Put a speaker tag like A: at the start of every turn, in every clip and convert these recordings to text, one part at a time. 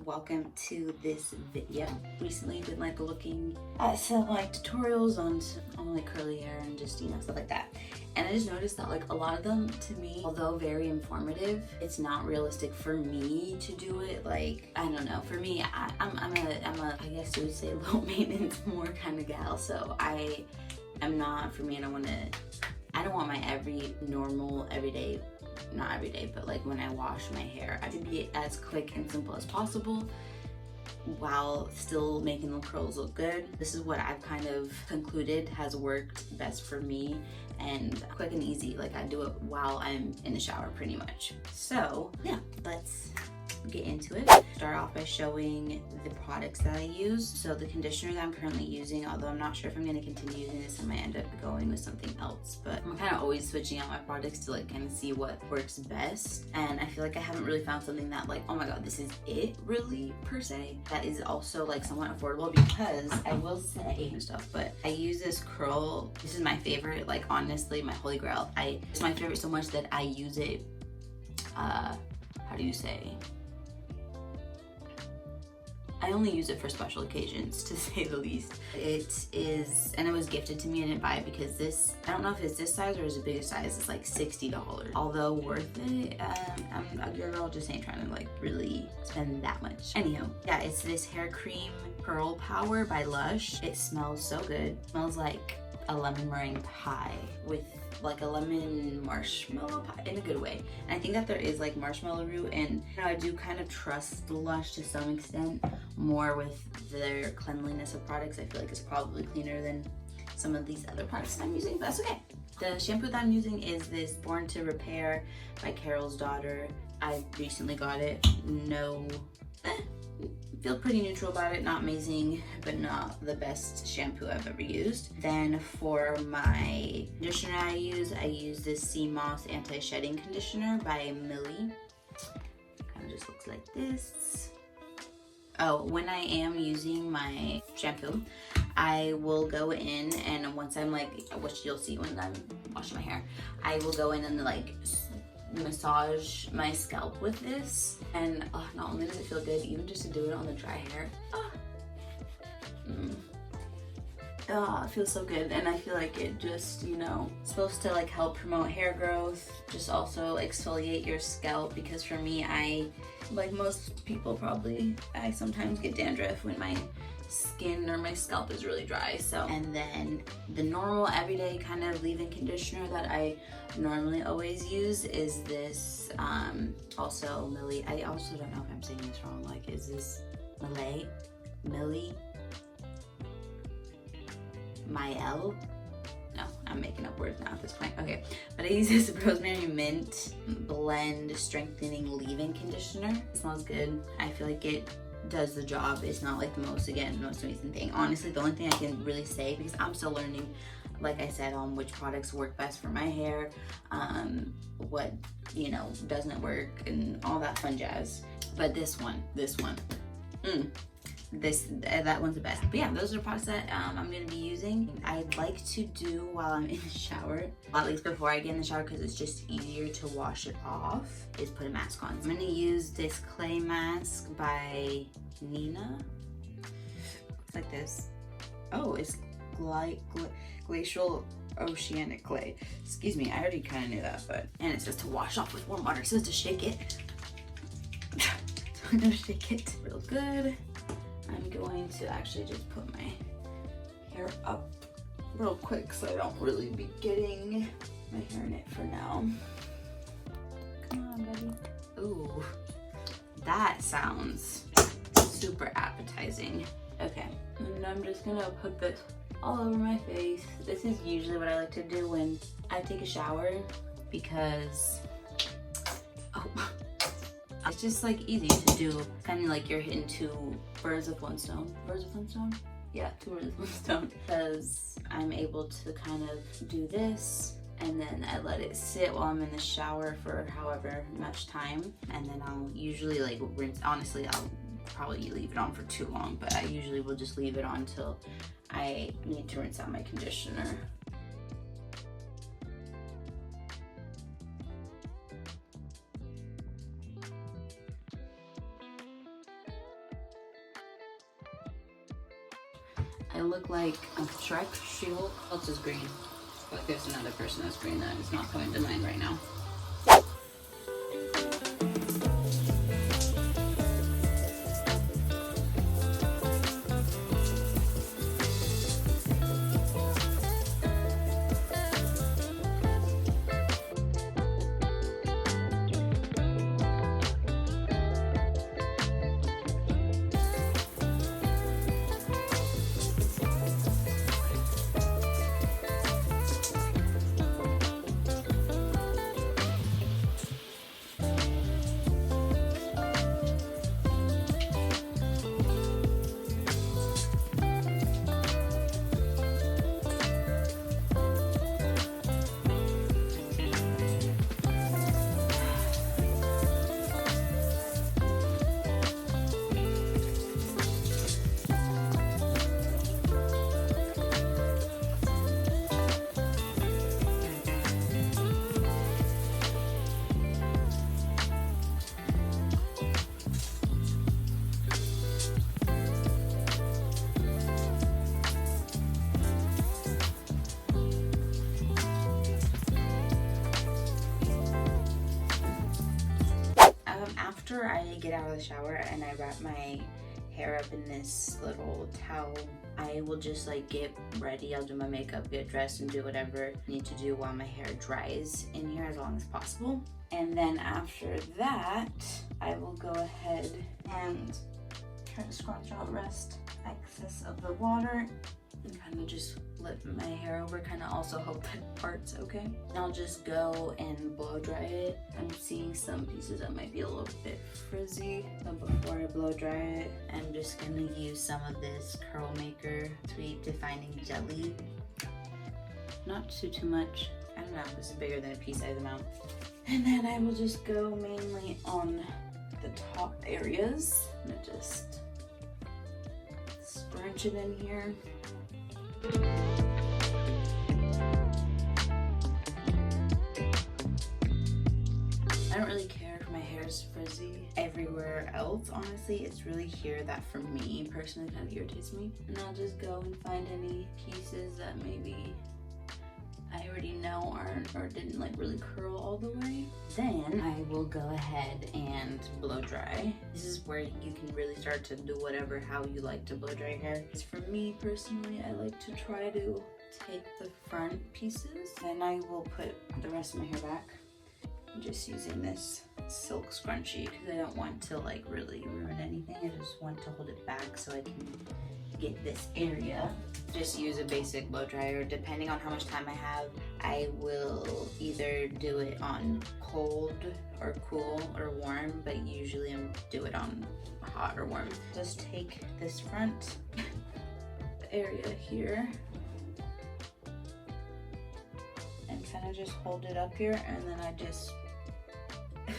A: welcome to this video. Recently been like looking at some like tutorials on like curly hair and just stuff like that, and I just noticed that like a lot of them, to me, although very informative, it's not realistic for me to do it. Like, I don't know, for me, I'm a I guess you would say low maintenance more kind of gal, so I am not, for me, I don't want my everyday, not every day, but like when I wash my hair, I should be as quick and simple as possible while still making the curls look good. This is what I've kind of concluded has worked best for me, and quick and easy. Like, I do it while I'm in the shower pretty much. So yeah, let's get into it. Start off by showing the products that I use. So the conditioner that I'm currently using, although I'm not sure if I'm going to continue using this, I might end up going with something else, but I'm kind of always switching out my products to like kind of see what works best. And I feel like I haven't really found something that like, oh my god, this is it really per se, that is also like somewhat affordable, because I will say and stuff, but I use this curl. This is my favorite, like honestly my holy grail. It's my favorite so much that I use it, how do you say, I only use it for special occasions, to say the least. It is, and it was gifted to me. I didn't buy it because this, I don't know if it's this size or is it bigger size. It's like $60. Although worth it, I'm a girl, just ain't trying to like really spend that much. Anyhow, yeah, it's this hair cream Curl Power by Lush. It smells so good. It smells like a lemon meringue pie, with like a lemon marshmallow pie in a good way. And I think that there is like marshmallow root, and I do kind of trust Lush to some extent more with their cleanliness of products. I feel like it's probably cleaner than some of these other products that I'm using, but that's okay. The shampoo that I'm using is this Born to Repair by Carol's Daughter. I recently got it. Feel pretty neutral about it. Not amazing, but not the best shampoo I've ever used. Then for my conditioner I use this Sea Moss Anti-Shedding Conditioner by Millie. Kind of just looks like this. Oh, when I am using my shampoo, I will go in, and once I'm like, which you'll see when I'm washing my hair, I will go in and like massage my scalp with this, and not only does it feel good, even just to do it on the dry hair, it feels so good. And I feel like it just, supposed to like help promote hair growth, just also exfoliate your scalp, because for me, like most people probably, I sometimes get dandruff when my skin or my scalp is really dry. So, and then the normal everyday kind of leave-in conditioner that I normally always use is this also Millie. I also don't know if I'm saying this wrong. Like, is this Millie Mael? No, I'm making up words now at this point. Okay, but I use this Rosemary Mint Blend Strengthening Leave-In Conditioner. It smells good. I feel like it does the job. It's not like the most amazing thing. Honestly, the only thing I can really say, because I'm still learning, like I said, on which products work best for my hair, what doesn't work, and all that fun jazz. But this one, that one's the best. But yeah, those are the products that I'm gonna be using. I like to do while I'm in the shower, at least before I get in the shower, because it's just easier to wash it off, is put a mask on. I'm gonna use this clay mask by Nina. Looks like this. Oh, it's glacial oceanic clay. Excuse me, I already kind of knew that, and it says to wash off with warm water. It says to shake it. So I'm gonna shake it real good. I'm going to actually just put my hair up real quick so I don't really be getting my hair in it for now. Come on, buddy. Ooh, that sounds super appetizing. Okay, and I'm just gonna put this all over my face. This is usually what I like to do when I take a shower, because it's just like easy to do, kind of like you're hitting two birds with one stone. Yeah, two birds with one stone. Because I'm able to kind of do this, and then I let it sit while I'm in the shower for however much time, and then I'll usually like rinse. Honestly, I'll probably leave it on for too long, but I usually will just leave it on until I need to rinse out my conditioner. I look like a Shrek, She-Hulk. What else is green? I feel like there's another person that's green that is not coming to mind right now. After I get out of the shower and I wrap my hair up in this little towel, I will just like get ready. I'll do my makeup, get dressed, and do whatever I need to do while my hair dries in here as long as possible. And then after that, I will go ahead and try to scrunch out the rest excess of the water and kind of just flip my hair over, kind of also hope that part's okay. And I'll just go and blow dry it. I'm seeing some pieces that might be a little bit frizzy, but before I blow dry it, I'm just gonna use some of this Curl Maker Sweet Defining Jelly. Not too much. I don't know, this is bigger than a pea-sized amount. And then I will just go mainly on the top areas. I'm gonna just scrunch it in here. I don't really care if my hair is frizzy everywhere else, honestly. It's really here that for me personally kind of irritates me. And I'll just go and find any pieces that maybe I already know aren't or didn't like really curl all the way. Then I will go ahead and blow dry. This is where you can really start to do whatever how you like to blow dry your hair. Because for me personally, I like to try to take the front pieces. Then I will put the rest of my hair back. I'm just using this silk scrunchie because I don't want to like really ruin anything. I just want to hold it back so I can get this area. Just use a basic blow dryer. Depending on how much time I have, I will either do it on cold or cool or warm, but usually I do it on hot or warm. Just take this front area here and kind of just hold it up here, and then I just I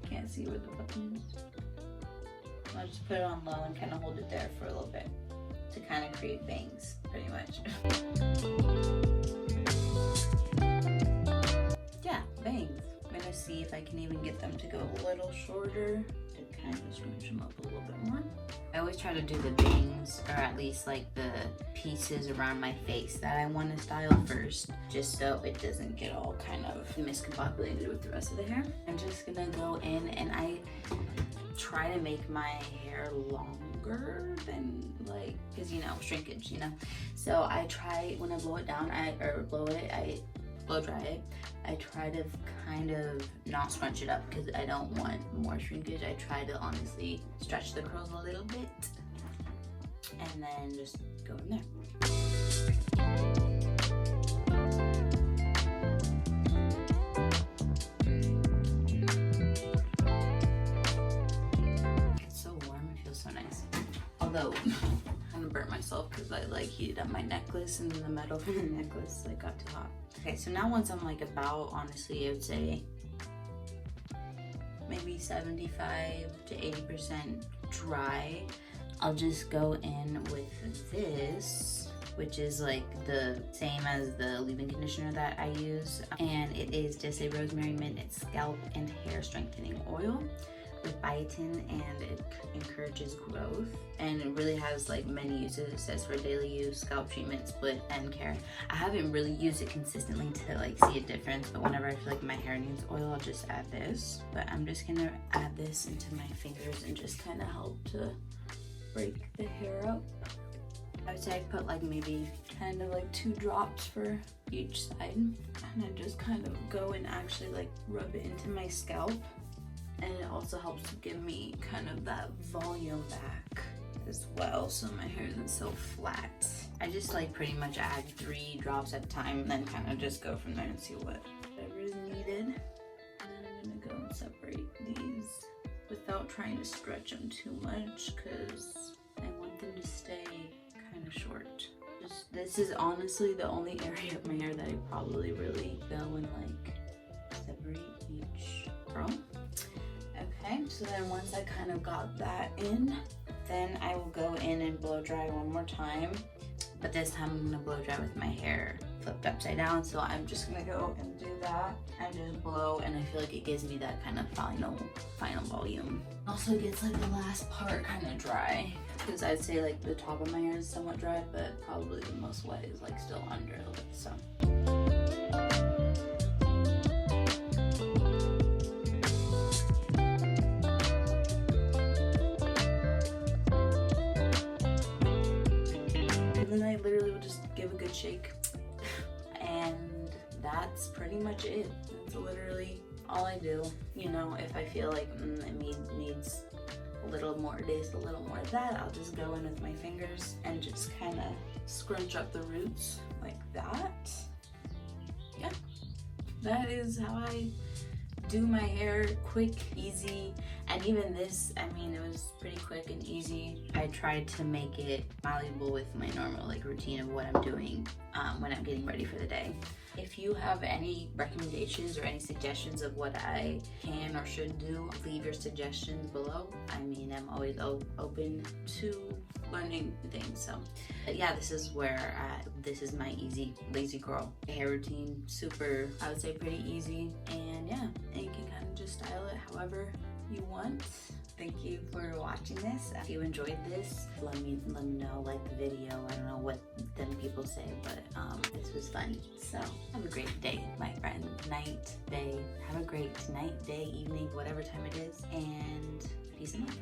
A: can't see where the button is. I'll just put it on low and kind of hold it there for a little bit to kind of create bangs, pretty much. Yeah, bangs. I'm gonna see if I can even get them to go a little shorter to kind of scrunch them up a little bit more. I always try to do the bangs, or at least like the pieces around my face that I want to style first, just so it doesn't get all kind of miscombobulated with the rest of the hair. I'm just gonna go in and I try to make my hair longer than like, because you know, shrinkage, you know. So I try, when I blow it down, I blow dry it, I try to kind of not scrunch it up because I don't want more shrinkage. I try to honestly stretch the curls a little bit and then just go in there. It's so warm, it feels so nice. Although I kind of burnt myself because I like heated up my necklace and the metal from the necklace like got too hot. Okay, so now once I'm like about, honestly, I would say maybe 75 to 80% dry, I'll just go in with this, which is like the same as the leave-in conditioner that I use, and it is just a rosemary mint scalp and hair strengthening oil. with biotin, and it encourages growth, and it really has like many uses. It says for daily use, scalp treatment, split, and care. I haven't really used it consistently to like see a difference, but whenever I feel like my hair needs oil, I'll just add this. But I'm just gonna add this into my fingers and just kind of help to break the hair up. I would say I put like maybe kind of like 2 drops for each side, and I just kind of go and actually like rub it into my scalp, and it also helps to give me kind of that volume back as well, so my hair isn't so flat. I just like pretty much add 3 drops at a time, and then kind of just go from there and see whatever is needed. And then I'm gonna go and separate these without trying to stretch them too much, because I want them to stay kind of short. This is honestly the only area of my hair that I probably really go and like separate each curl. Okay, so then once I kind of got that in, then I will go in and blow dry one more time. But this time I'm gonna blow dry with my hair flipped upside down. So I'm just gonna go and do that and just blow, and I feel like it gives me that kind of final volume. Also gets like the last part kind of dry, because I'd say like the top of my hair is somewhat dry, but probably the most wet is like still under a little bit, so. And then I literally would just give a good shake, and that's pretty much it. That's literally all I do. You know, if I feel like it needs a little more of this, a little more of that, I'll just go in with my fingers and just kind of scrunch up the roots like that. Yeah, that is how I do my hair. Quick, easy, and even this, I mean, it was pretty quick and easy. I tried to make it malleable with my normal like routine of what I'm doing when I'm getting ready for the day. If you have any recommendations or any suggestions of what I can or should do, leave your suggestions below. I mean, I'm always open to learning things. So yeah, this is where this is my easy lazy girl hair routine. Super, I would say pretty easy, and yeah, and you can kind of just style it however you want. Thank you for watching this. If you enjoyed this, let me know, like the video. I don't know what then people say, but this was fun. So have a great day, my friend. Night, day. Have a great night, day, evening, whatever time it is, and peace and love.